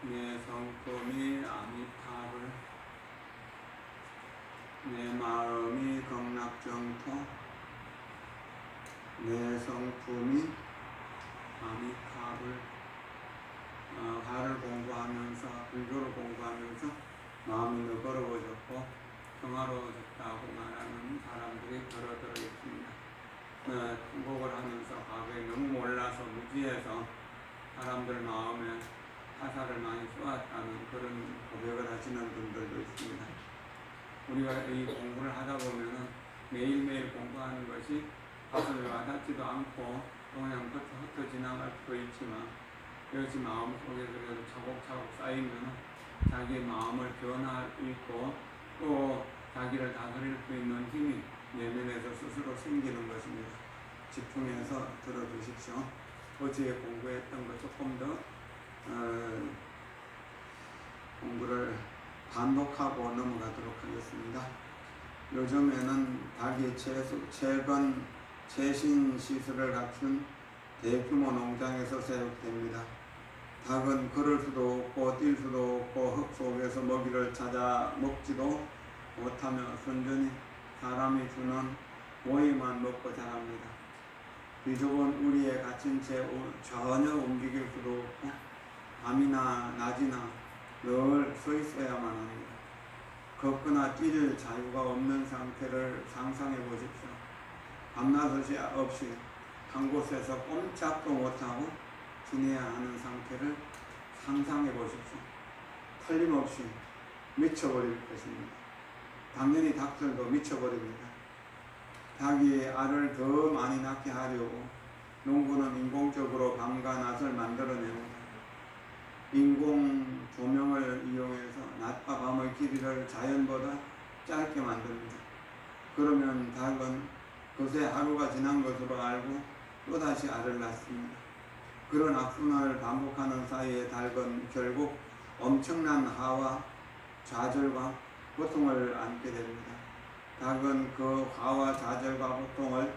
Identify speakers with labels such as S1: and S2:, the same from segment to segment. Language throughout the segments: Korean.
S1: 내 성품이 아미타불, 내 마음이 극락정토, 내 성품이 아미타불. 화를 공부하면서, 불교를 공부하면서 마음이 너그러워졌고 평화로워졌다고 말하는 사람들이 더러더러 있습니다. 통곡을 하면서 과거에 너무 몰라서 무지해서 사람들 마음에 화살을 많이 쏘았다는 그런 고백을 하시는 분들도 있습니다. 우리가 이 공부를 하다 보면은 매일매일 공부하는 것이 가슴에 와닿지도 않고 그냥 흩어 지나갈 수도 있지만 이것이 마음속에 그래도 차곡차곡 쌓이면 자기의 마음을 변화할 수 있고 또 자기를 다스릴 수 있는 힘이 내면에서 스스로 생기는 것입니다. 집중해서 들어주십시오. 어제 공부했던 것 조금 더 공부를 반복하고 넘어가도록 하겠습니다. 요즘에는 닭이 최근 최신 시설을 갖춘 대규모 농장에서 사육됩니다. 닭은 걸을 수도 없고 뛸 수도 없고 흙 속에서 먹이를 찾아 먹지도 못하며 순전히 사람이 주는 모이만 먹고 자랍니다. 귀족은 우리에 갇힌 채 전혀 움직일 수도 없고 밤이나 낮이나 늘 서 있어야만 합니다. 걷거나 뛸 자유가 없는 상태를 상상해 보십시오. 밤낮이 없이 한 곳에서 꼼짝도 못하고 지내야 하는 상태를 상상해 보십시오. 틀림없이 미쳐버릴 것입니다. 당연히 닭들도 미쳐버립니다. 닭이 알을 더 많이 낳게 하려고 농부는 인공적으로 밤과 낮을 만들어냅니다. 인공 조명을 이용해서 낮과 밤의 길이를 자연보다 짧게 만듭니다. 그러면 닭은 그새 하루가 지난 것으로 알고 또다시 알을 낳습니다. 그런 악순환을 반복하는 사이에 닭은 결국 엄청난 화와 좌절과 고통을 안게 됩니다. 닭은 그 화와 좌절과 고통을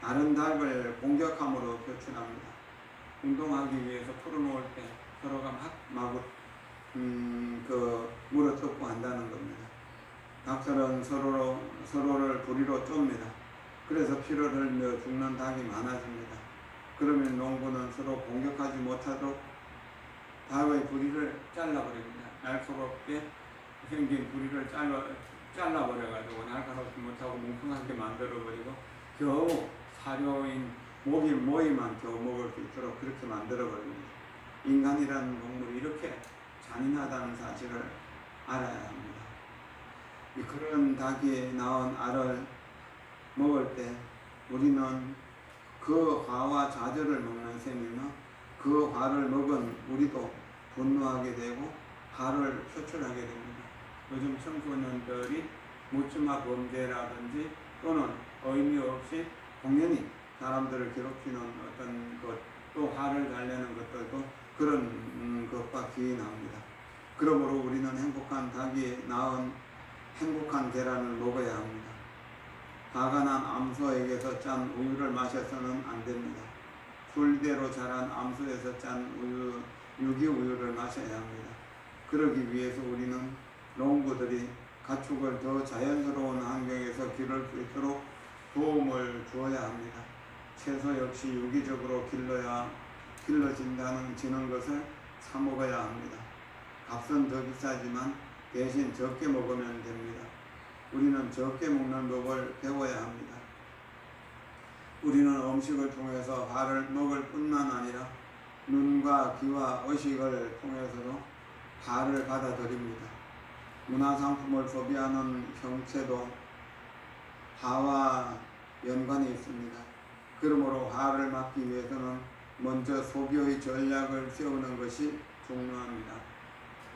S1: 다른 닭을 공격함으로 표출합니다. 운동하기 위해서 풀어놓을 때 서로가 물어뜯고 한다는 겁니다. 닭들은 서로를 부리로 쫍니다. 그래서 피를 흘며 죽는 닭이 많아집니다. 그러면 농부는 서로 공격하지 못하도록 닭의 부리를 잘라버립니다. 날카롭게 생긴 부리를 잘라버려가지고 날카롭지 못하고 뭉퉁하게 만들어버리고 겨우 사료인 모이만 겨우 먹을 수 있도록 그렇게 만들어버립니다. 인간이라는 동물이 이렇게 잔인하다는 사실을 알아야 합니다. 그런 닭이 낳은 알을 먹을 때 우리는 그 화와 좌절을 먹는 셈이며 그 화를 먹은 우리도 분노하게 되고 화를 표출하게 됩니다. 요즘 청소년들이 묻지마 범죄라든지 또는 의미 없이 공연히 사람들을 괴롭히는 어떤 것, 또 화를 달래는 것들도 그런 것과 기인합니다. 그러므로 우리는 행복한 닭이 낳은 행복한 계란을 먹어야 합니다. 가난한 암소에게서 짠 우유를 마셔서는 안 됩니다. 풀대로 자란 암소에서 짠 우유, 유기우유를 마셔야 합니다. 그러기 위해서 우리는 농부들이 가축을 더 자연스러운 환경에서 기를 수 있도록 도움을 주어야 합니다. 채소 역시 유기적으로 길러지는 것을 사 먹어야 합니다. 값은 더 비싸지만 대신 적게 먹으면 됩니다. 우리는 적게 먹는 법을 배워야 합니다. 우리는 음식을 통해서 화를 먹을 뿐만 아니라 눈과 귀와 의식을 통해서도 화를 받아들입니다. 문화상품을 소비하는 형체도 화와 연관이 있습니다. 그러므로 화를 막기 위해서는 먼저 소비의 전략을 세우는 것이 중요합니다.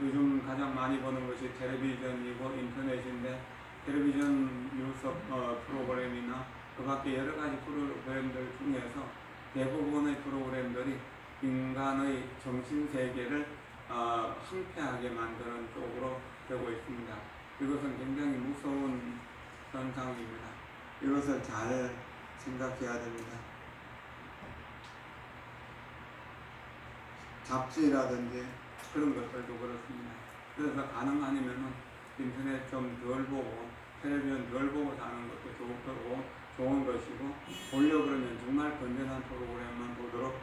S1: 요즘 가장 많이 보는 것이 텔레비전이고 인터넷인데 텔레비전 뉴스 프로그램이나 그 밖에 여러 가지 프로그램들 중에서 대부분의 프로그램들이 인간의 정신세계를 황폐하게 만드는 쪽으로 되고 있습니다. 이것은 굉장히 무서운 현상입니다. 이것을 잘 생각해야 됩니다. 잡지라든지 그런 것들도 그렇습니다. 그래서 가능 아니면은 인터넷 좀 덜 보고 텔레비전 덜 보고 사는 것도 좋은 것이고, 보려고 그러면 정말 건전한 프로그램만 보도록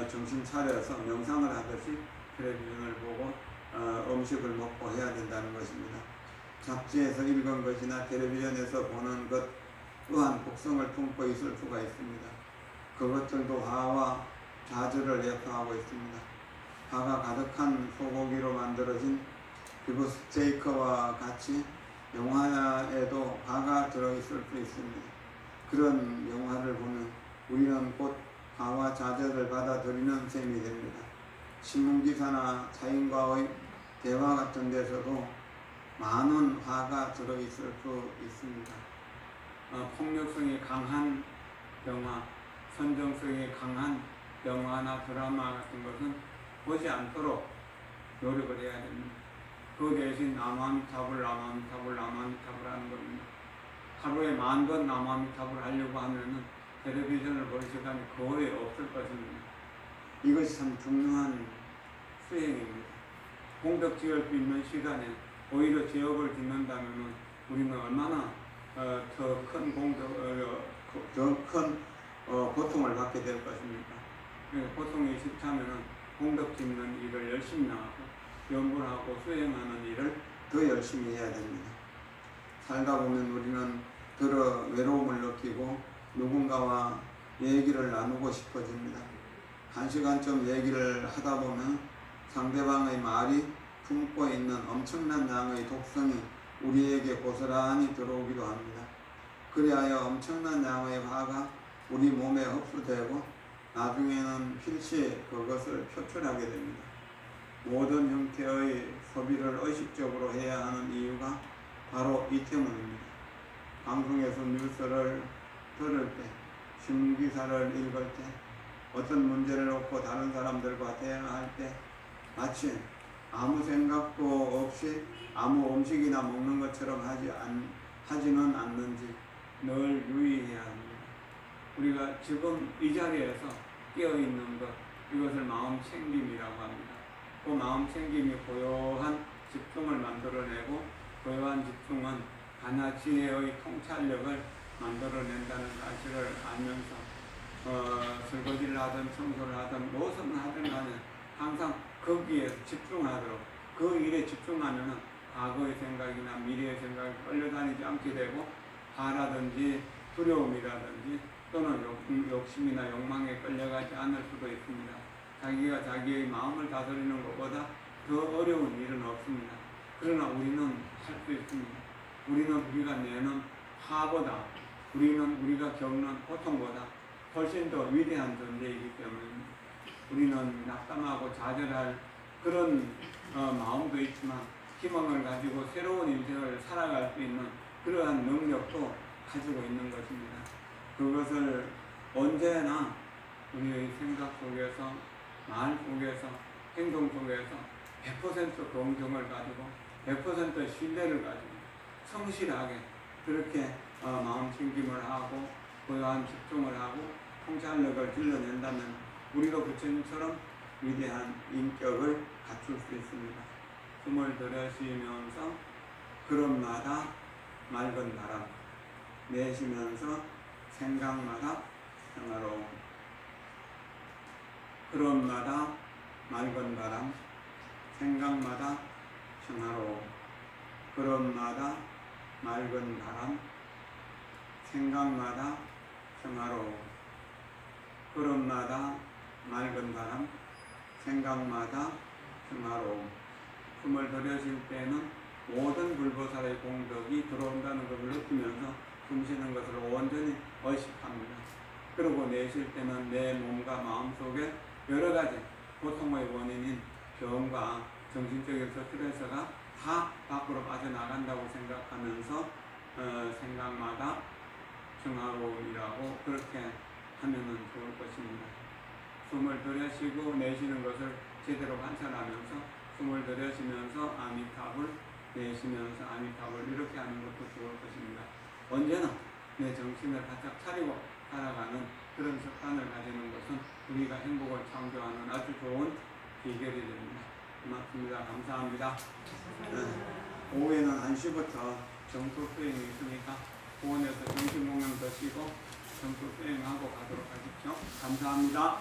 S1: 정신 차려서 명상을 하듯이 텔레비전을 보고 음식을 먹고 해야 된다는 것입니다. 잡지에서 읽은 것이나 텔레비전에서 보는 것 또한 복성을 품고 있을 수가 있습니다. 그것들도 화와 좌절을 예표하고 있습니다. 화가 가득한 소고기로 만들어진 비브 스테이크와 같이 영화에도 화가 들어있을 수 있습니다. 그런 영화를 보면 우리는 곧 화와 좌절을 받아들이는 셈이 됩니다. 신문기사나 타인과의 대화 같은 데서도 많은 화가 들어있을 수 있습니다. 폭력성이 강한 영화, 선정성이 강한 영화나 드라마 같은 것은 보지 않도록 노력을 해야 됩니다. 그 대신 나마미타불 하는 겁니다. 하루에 10,000번 나마미타불 하려고 하면은 텔레비전을 볼 시간이 거의 없을 것입니다. 이것이 참 중요한 수행입니다. 공덕 지을 수 있는 시간에 오히려 지역을 짓는다면 우리는 얼마나 더 큰 고통을 받게 될 것입니까? 고통이 싫다면 공덕 짓는 일을 열심히 하고 연구하고 수행하는 일을 더 열심히 해야 됩니다. 살다 보면 우리는 더러 외로움을 느끼고 누군가와 얘기를 나누고 싶어집니다. 1시간쯤 얘기를 하다 보면 상대방의 말이 품고 있는 엄청난 양의 독성이 우리에게 고스란히 들어오기도 합니다. 그리하여 엄청난 양의 화가 우리 몸에 흡수되고 나중에는 필시 그것을 표출하게 됩니다. 모든 형태의 소비를 의식적으로 해야 하는 이유가 바로 이 때문입니다. 방송에서 뉴스를 들을 때, 신문기사를 읽을 때, 어떤 문제를 놓고 다른 사람들과 대화할 때 마치 아무 생각도 없이 아무 음식이나 먹는 것처럼 하지는 않는지 늘 유의해야 합니다. 우리가 지금 이 자리에서 깨어있는 것, 이것을 마음챙김이라고 합니다. 그 마음챙김이 고요한 집중을 만들어내고, 고요한 집중은 반야지혜의 통찰력을 만들어낸다는 사실을 알면서 설거지를 하든 청소를 하든 무엇을 하든 간에 항상 거기에 집중하도록, 그 일에 집중하면 과거의 생각이나 미래의 생각이 끌려다니지 않게 되고 화라든지 두려움이라든지 또는 욕심이나 욕망에 끌려가지 않을 수도 있습니다. 자기가 자기의 마음을 다스리는 것보다 더 어려운 일은 없습니다. 그러나 우리는 할 수 있습니다. 우리는 우리가 내는 화보다, 우리는 우리가 겪는 고통보다 훨씬 더 위대한 존재이기 때문입니다. 우리는 낙담하고 좌절할 그런 마음도 있지만 희망을 가지고 새로운 인생을 살아갈 수 있는 그러한 능력도 가지고 있는 것입니다. 그것을 언제나 우리의 생각 속에서, 말 속에서, 행동 속에서 100% 동정을 가지고 100% 신뢰를 가지고 성실하게 그렇게 마음챙김을 하고 고요한 집중을 하고 통찰력을 길러낸다면 우리도 부처님처럼 위대한 인격을 갖출 수 있습니다. 숨을 들여쉬면서 걸음마다 맑은 바람, 내쉬면서 생각마다 평화로움. 걸음마다 맑은 바람, 생각마다 평화로움. 걸음마다 맑은 바람, 생각마다 평화로움. 걸음마다 맑은 바람, 생각마다 평화로움. 숨을 들여쉴 때는 모든 불보살의 공덕이 들어온다는 것을 느끼면서 숨 쉬는 것을 온전히 의식합니다. 그리고 내쉴 때는 내 몸과 마음 속에 여러 가지 고통의 원인인 병과 정신적인 스트레스가 다 밖으로 빠져나간다고 생각하면서 생각마다 평화로움이라고 그렇게 하면 좋을 것입니다. 숨을 들여쉬고 내쉬는 것을 제대로 관찰하면서 숨을 들여쉬면서 아미타불, 내쉬면서 아미타불 이렇게 하는 것도 좋을 것입니다. 언제나 내 정신을 바짝 차리고 살아가는 그런 습관을 가지는 것은 우리가 행복을 창조하는 아주 좋은 비결이 됩니다. 고맙습니다. 감사합니다. 오후에는 1시부터 정토 수행이 있으니까 공원에서 점심 공연 드시고 정토 수행하고 가도록 하십시오. 감사합니다.